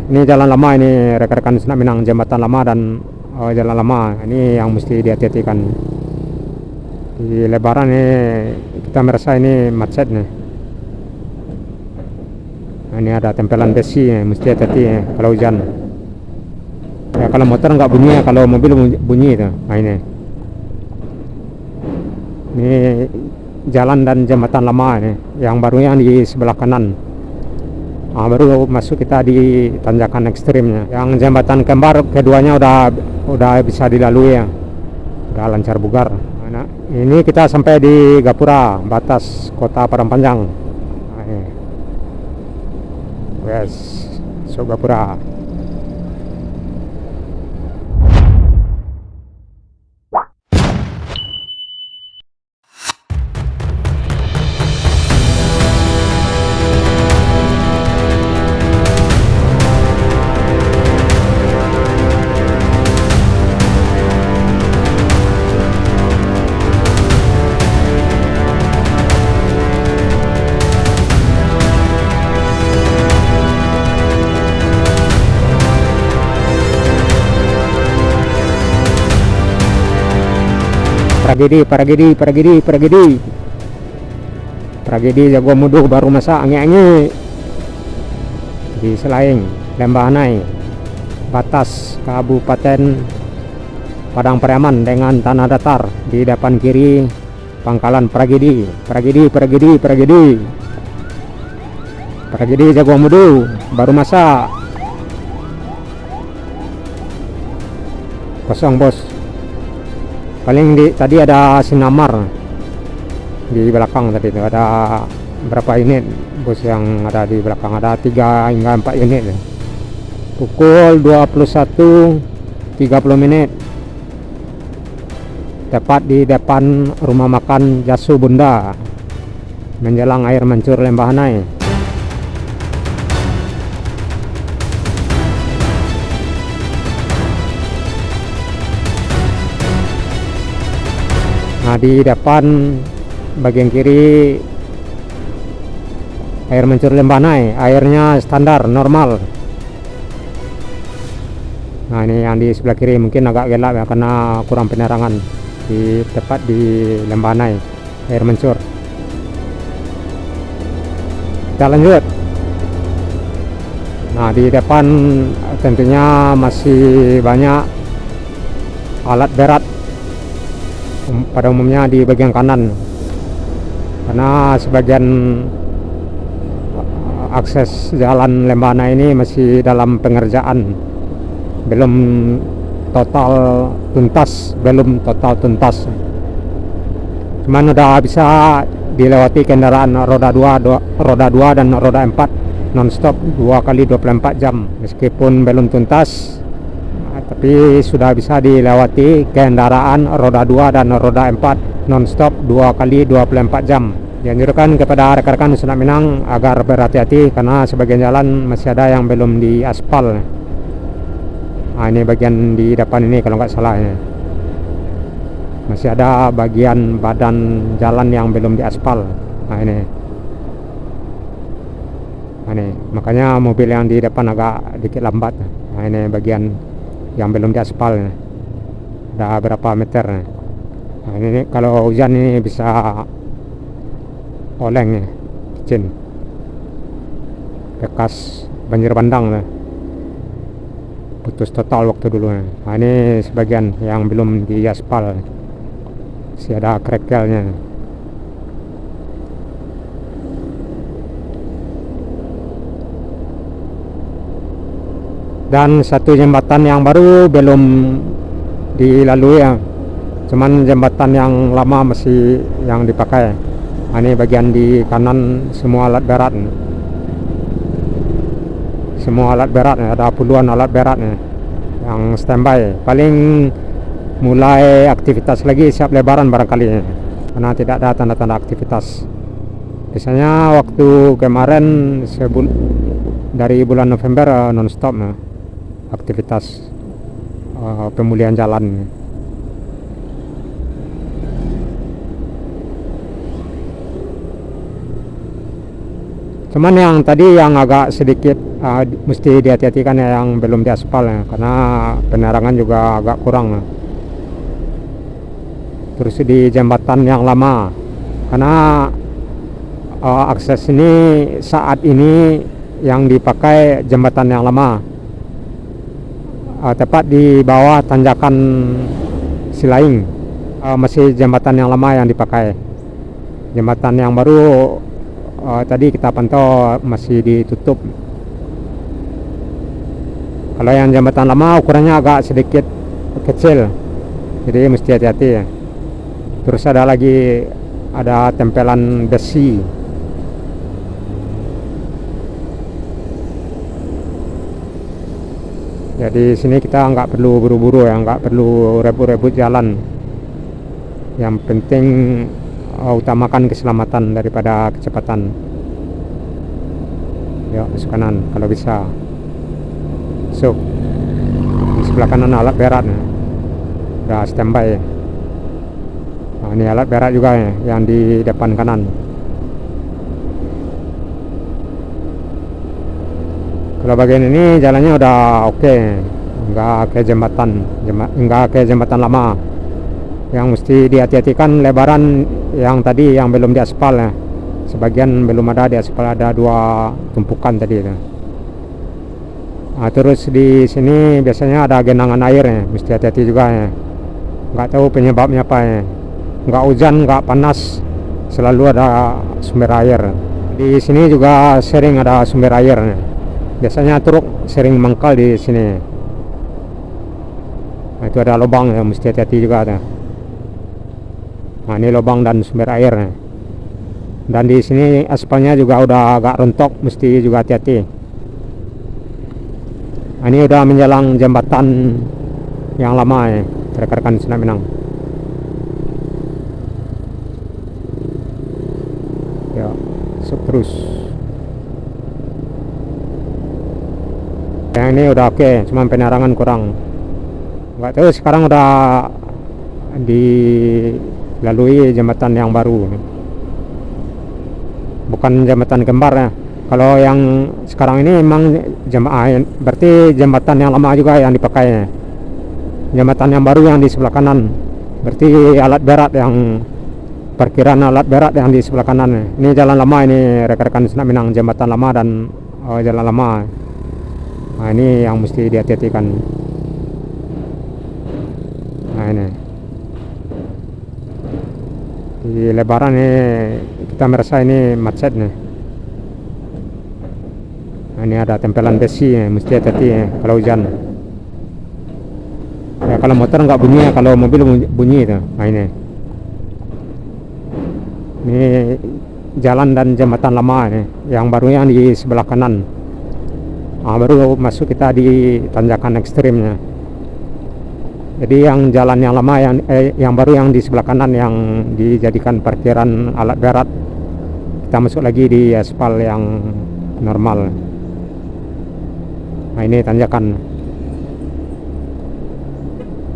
Ini jalan lama ini rekan-rekan Senak Minang, jembatan lama dan jalan lama. Ini yang mesti dihati-hatikan. Di lebaran ini kita merasa ini macet nih. Nah, ini ada tempelan besi, mesti hati-hati kalau hujan. Ya kalau motor nggak bunyi, kalau mobil bunyi itu. Nah ini jalan dan jembatan lama ini, yang barunya di sebelah kanan. Nah, baru masuk kita di tanjakan ekstrimnya. Yang jembatan kembar keduanya udah bisa dilalui ya, udah lancar bugar. Nah, ini kita sampai di Gapura, batas kota Padang Panjang. Nah, ini. Yes, so Gapura. Tragedi Jago Muduh baru masa angi-angi di Selaing, Lembah Hanai, batas Kabupaten Padang Pariaman dengan tanah datar. Di depan kiri pangkalan Tragedi Jago Muduh baru masa kosong bos. Paling tadi ada Sinamar di belakang, tadi itu ada berapa unit bos yang ada di belakang, ada 3 hingga 4 unit. Pukul 21.30 menit tepat di depan rumah makan Jasu Bunda menjelang air mancur Lembah Hanai. Nah, di depan bagian kiri air mancur Lembah Hanai, airnya standar normal. Nah, ini yang di sebelah kiri mungkin agak gelap ya karena kurang penerangan. Di tepat di Lembah Hanai air mancur. Kita lanjut. Nah, di depan tentunya masih banyak alat berat, pada umumnya di bagian kanan, karena sebagian akses jalan Lembah Hanai ini masih dalam pengerjaan, belum total tuntas, cuman udah bisa dilewati kendaraan roda 2 dan roda 4 non-stop 2 kali 24 jam, meskipun belum tuntas tapi sudah bisa dilewati kendaraan roda 2 dan roda 4 non-stop 2 kali 24 jam. Dianjurkan kepada rekan-rekan Senak Minang agar berhati-hati karena sebagian jalan masih ada yang belum diaspal. Nah, ini bagian di depan ini kalau nggak salah ya, masih ada bagian badan jalan yang belum diaspal. Nah ini makanya mobil yang di depan agak dikit lambat. Nah, ini bagian yang belum diaspal, ada berapa meter. Nah, ini kalau hujan ini bisa oleng ya, licin, bekas banjir bandang, putus total waktu dulu. Nah, ini sebagian yang belum diaspal, masih ada krekelnya. Dan satu jembatan yang baru belum dilalui ya, cuman jembatan yang lama masih yang dipakai. Nah, ini bagian di kanan semua alat berat, ada puluhan alat berat yang standby, paling mulai aktivitas lagi siap lebaran barangkali karena tidak ada tanda-tanda aktivitas. Biasanya waktu kemarin dari bulan November non-stop aktivitas pemulihan jalan. Cuman yang tadi yang agak sedikit mesti dihati-hatikan ya, yang belum diaspal ya, karena penerangan juga agak kurang ya. Terus di jembatan yang lama, karena akses ini saat ini yang dipakai jembatan yang lama, tepat di bawah tanjakan Silaing, masih jembatan yang lama yang dipakai. Jembatan yang baru tadi kita pantau masih ditutup. Kalau yang jembatan lama ukurannya agak sedikit kecil, jadi mesti hati-hati ya. Terus ada tempelan besi. Jadi sini kita nggak perlu buru-buru ya, nggak perlu rebut-rebut jalan. Yang penting utamakan keselamatan daripada kecepatan. Yuk, masuk kanan kalau bisa. Masuk. Di sebelah kanan alat berat ya. Udah standby ya. Nah, ini alat berat juga ya, yang di depan kanan. Kalau bagian ini jalannya udah oke, nggak kayak jembatan lama. Yang mesti dihati-hatikan lebaran yang tadi yang belum diaspal ya. Sebagian belum ada diaspal, ada 2 tumpukan tadi ya. Nah, terus di sini biasanya ada genangan air ya, mesti hati-hati juga ya. Nggak tahu penyebabnya apa ya. Nggak hujan, nggak panas, selalu ada sumber air. Di sini juga sering ada sumber air ya. Biasanya truk sering mangkal di sini. Nah, itu ada lubang ya, mesti hati-hati juga ada. Nah, ini lubang dan sumber air ya. Dan di sini aspalnya juga udah agak rontok, mesti juga hati-hati. Nah, ini udah menjelang jembatan yang lama ya, rekan-rekan Senak Minang. Ya, masuk terus. Yang ini udah oke, cuman penerangan kurang. Nggak tahu sekarang udah dilalui jembatan yang baru, bukan jembatan kembar ya. Kalau yang sekarang ini memang berarti jembatan yang lama juga yang dipakai ya. Jembatan yang baru yang di sebelah kanan, berarti alat berat yang parkiran alat berat yang di sebelah kanan ya. Ini jalan lama ini rekan-rekan Senak Minang, jembatan lama dan jalan lama. Nah, ini yang mesti dihati-hatikan. Nah, ini di lebaran ini kita merasa ini macet nih. Nah, ini ada tempelan besi ya, mesti hati-hati ya kalau hujan. Ya, kalau motor nggak bunyi ya, kalau mobil bunyi itu. Nah, ini jalan dan jembatan lama ini, yang baru yang di sebelah kanan. Nah, baru masuk kita di tanjakan ekstrimnya. Jadi yang jalan yang lama yang baru yang di sebelah kanan yang dijadikan parkiran alat berat, kita masuk lagi di aspal yang normal. Nah, ini tanjakan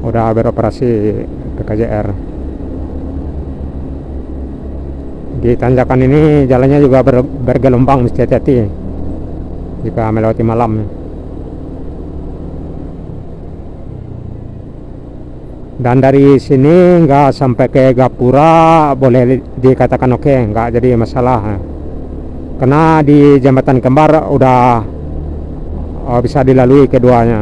udah beroperasi PKJR. Di tanjakan ini jalannya juga bergelombang, mesti hati-hati jika melewati malam. Dan dari sini nggak sampai ke Gapura boleh dikatakan oke, nggak jadi masalah. Karena di jembatan kembar udah bisa dilalui keduanya,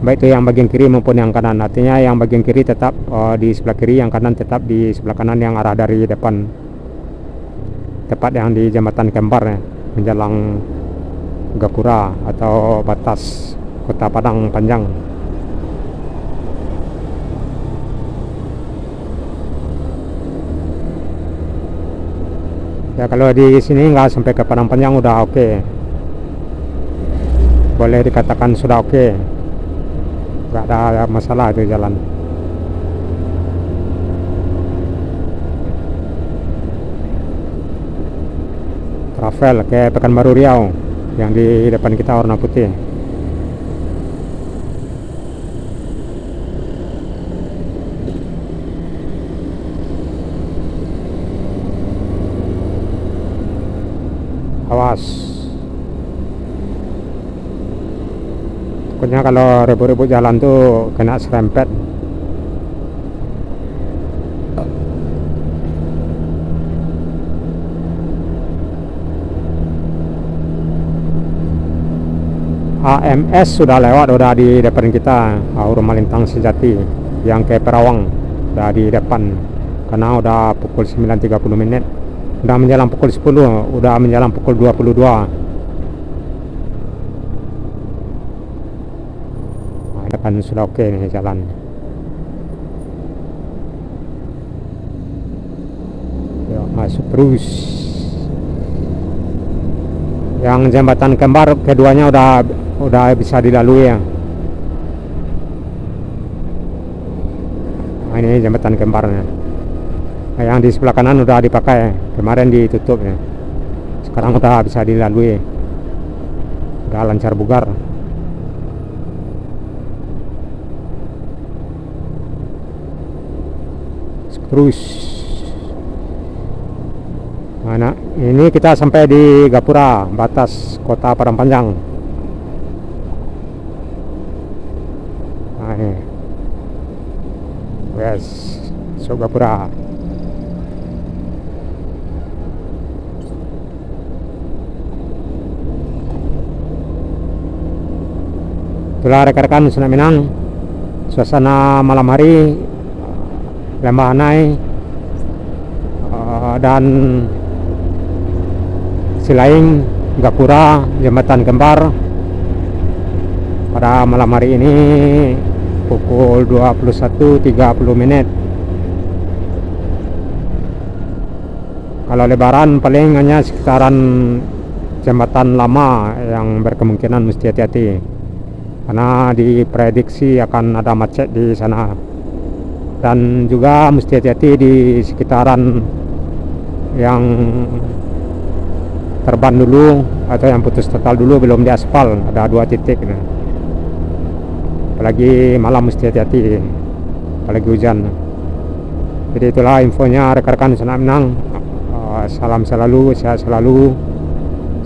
baik itu yang bagian kiri maupun yang kanan. Artinya yang bagian kiri tetap di sebelah kiri, yang kanan tetap di sebelah kanan yang arah dari depan. Tepat yang di jembatan kembar ya, menjelang Gapura atau batas Kota Padang Panjang. Ya, kalau di sini nggak sampai ke Padang Panjang udah oke. Boleh dikatakan sudah oke. Nggak ada masalah itu jalan. Travel ke Pekanbaru Riau yang di depan kita warna putih. Awas. Takutnya kalau rebut-rebut jalan tuh kena serempet. AMS sudah lewat, udah di depan kita. Rumah Lintang Sejati yang ke Perawang udah di depan, karena udah pukul 9.30 menit, udah menjelang pukul 10, udah menjelang pukul 22. Nah, depan sudah oke nih jalan. Yuk, masuk terus. Yang jembatan kembar keduanya udah bisa dilalui ya. Nah, ini jembatan kembarnya. Nah, yang di sebelah kanan udah dipakai, kemarin ditutup ya. Sekarang udah bisa dilalui, udah lancar bugar. Terus mana ini kita sampai di Gapura, batas kota Padang Panjang. Nah, ini yes, so Gapura. Itulah rekan-rekan Sunak Minang, suasana malam hari Lembah Anai dan Silaing, Gapura, jembatan kembar pada malam hari ini pukul 21.30 menit. Kalau lebaran paling hanya sekitaran jembatan lama yang berkemungkinan mesti hati-hati, karena diprediksi akan ada macet di sana, dan juga mesti hati-hati di sekitaran yang terban dulu atau yang putus total dulu belum diaspal, ada 2 titik. Apalagi malam mesti hati-hati, apalagi hujan. Jadi itulah infonya rekan-rekan Sunak Minang. Salam selalu, sehat selalu,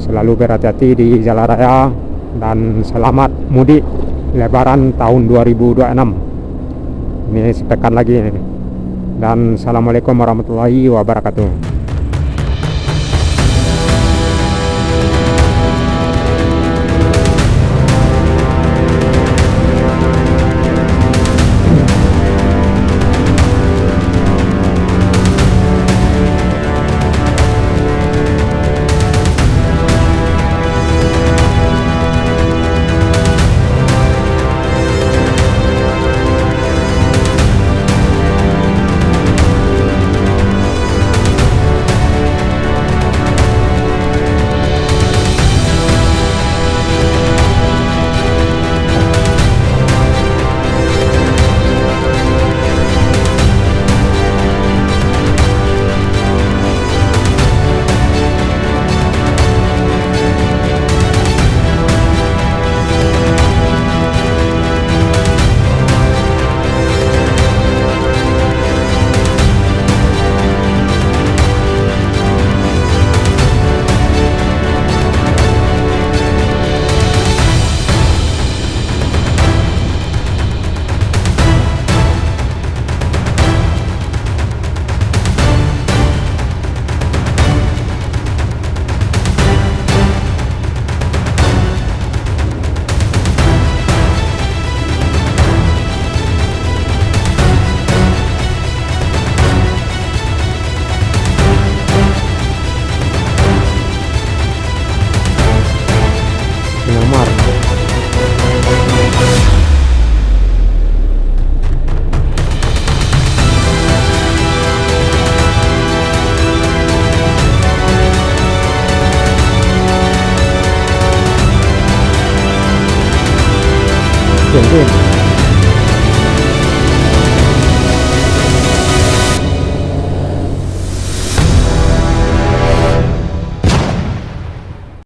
selalu berhati-hati di jalan raya, dan selamat mudik lebaran tahun 2026. Ini sepekan lagi, dan assalamualaikum warahmatullahi wabarakatuh. Silamark.